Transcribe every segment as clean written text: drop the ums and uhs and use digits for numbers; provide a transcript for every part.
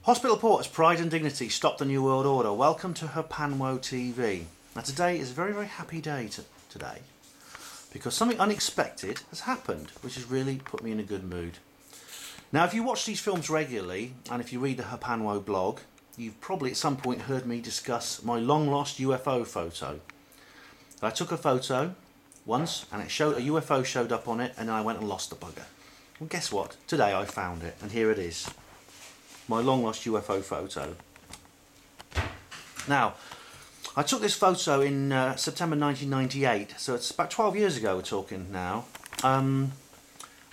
Hospital Porters, Pride and Dignity, Stop the New World Order. Welcome to Herpanwo TV. Now today is a very, very happy day today because something unexpected has happened, which has really put me in a good mood. Now if you watch these films regularly and if you read the Herpanwo blog, you've probably at some point heard me discuss my long lost UFO photo. I took a photo once and a UFO showed up on it and then I went and lost the bugger. Well, guess what? Today I found it and here it is. My long lost UFO photo. Now, I took this photo in September 1998, so it's about 12 years ago we're talking now. And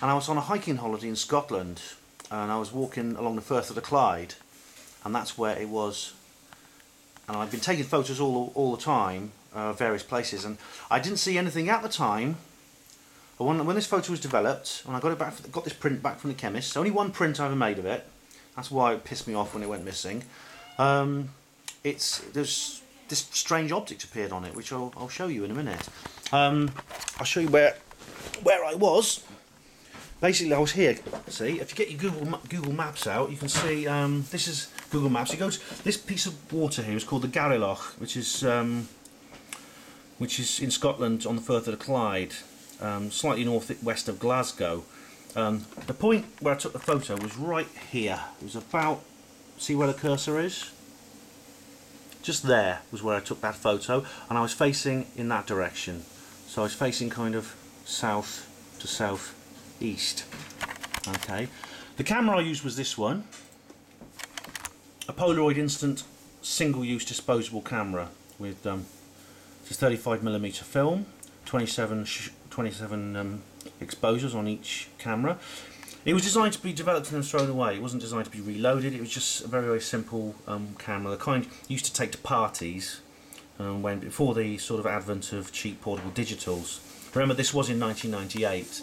I was on a hiking holiday in Scotland and I was walking along the Firth of the Clyde and that's where it was. And I've been taking photos all the time, various places, and I didn't see anything at the time. But when this photo was developed, when I got this print back from the chemist, only one print I ever made of it. That's why it pissed me off when it went missing. There's this strange object appeared on it, which I'll show you in a minute. I'll show you where I was. Basically, I was here. See, if you get your Google Maps out, you can see this is Google Maps. You go to this piece of water here is called the Garilloch, which is in Scotland on the Firth of the Clyde, slightly northwest of Glasgow. The point where I took the photo was right here. It was about, see where the cursor is? Just there was where I took that photo, and I was facing in that direction. So I was facing kind of south to southeast. Okay. The camera I used was this one, a Polaroid instant single-use disposable camera with it's a 35mm film, 27 exposures on each camera. It was designed to be developed and then thrown away. It wasn't designed to be reloaded. It was just a very, very simple camera, the kind you used to take to parties before the sort of advent of cheap portable digitals. Remember, this was in 1998.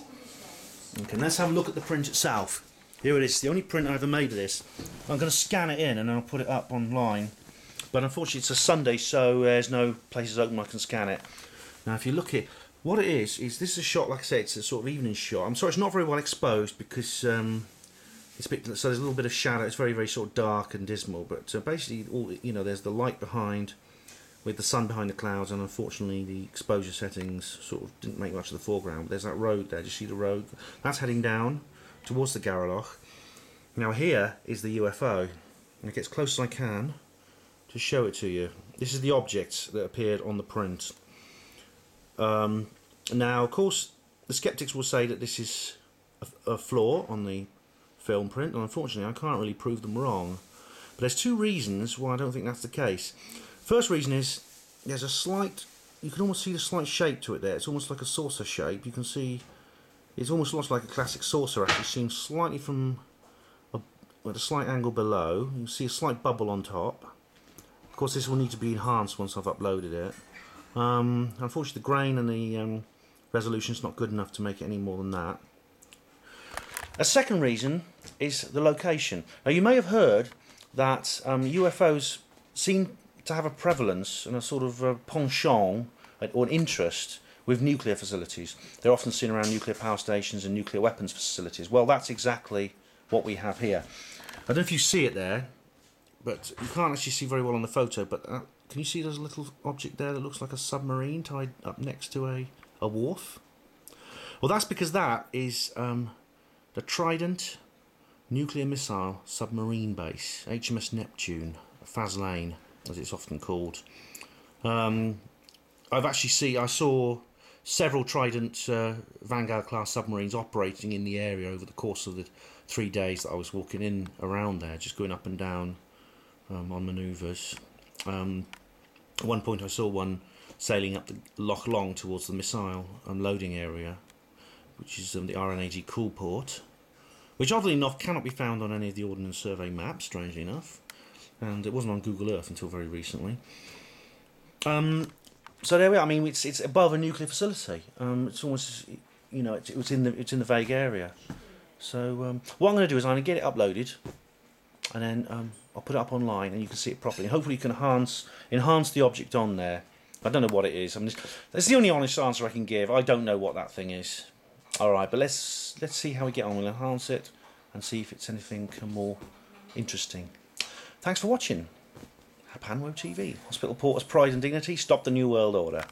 Okay, let's have a look at the print itself. Here it is, the only print I ever made of this. I'm going to scan it in and I'll put it up online. But unfortunately it's a Sunday, so there's no places open where I can scan it. Now if you look at what it is this is a shot, like I say, it's a sort of evening shot. I'm sorry it's not very well exposed because it's a bit, so there's a little bit of shadow. It's very, very sort of dark and dismal, but basically there's the light behind with the sun behind the clouds, and unfortunately the exposure settings sort of didn't make much of the foreground. But there's that road there. Do you see the road? That's heading down towards the Garilloch. Now here is the UFO, and I get as close as I can to show it to you. This is the object that appeared on the print. Now of course the skeptics will say that this is a flaw on the film print, and unfortunately I can't really prove them wrong. But there's two reasons why I don't think that's the case. First reason is there's a slight, you can almost see the slight shape to it there. It's almost like a saucer shape. You can see it's almost looks like a classic saucer, actually seen slightly from at a slight angle below. You can see a slight bubble on top. Of course this will need to be enhanced once I've uploaded it. Unfortunately the grain and the resolution is not good enough to make it any more than that. A second reason is the location. Now you may have heard that UFOs seem to have a prevalence and a sort of penchant or an interest with nuclear facilities. They're often seen around nuclear power stations and nuclear weapons facilities. Well, that's exactly what we have here. I don't know if you see it there, but you can't actually see very well on the photo, but can you see there's a little object there that looks like a submarine tied up next to a wharf? Well, that's because that is the Trident nuclear missile submarine base, HMS Neptune Faslane, as it's often called. I saw several Trident Vanguard class submarines operating in the area over the course of the 3 days that I was walking in around there, just going up and down on manoeuvres. At one point I saw one sailing up the Loch Long towards the missile unloading area, which is the RNAG Cool Port, which oddly enough cannot be found on any of the Ordnance Survey maps, strangely enough, and it wasn't on Google Earth until very recently. So there we are. I mean, it's above a nuclear facility. It's almost, it's in the vague area. So what I'm going to do is I'm going to get it uploaded, and then I'll put it up online, and you can see it properly. And hopefully, you can enhance the object on there. I don't know what it is. I mean, that's the only honest answer I can give. I don't know what that thing is. All right, but let's see how we get on. We'll enhance it and see if it's anything more interesting. Thanks for watching. Panwo TV. Hospital Porter's Pride and Dignity. Stop the New World Order.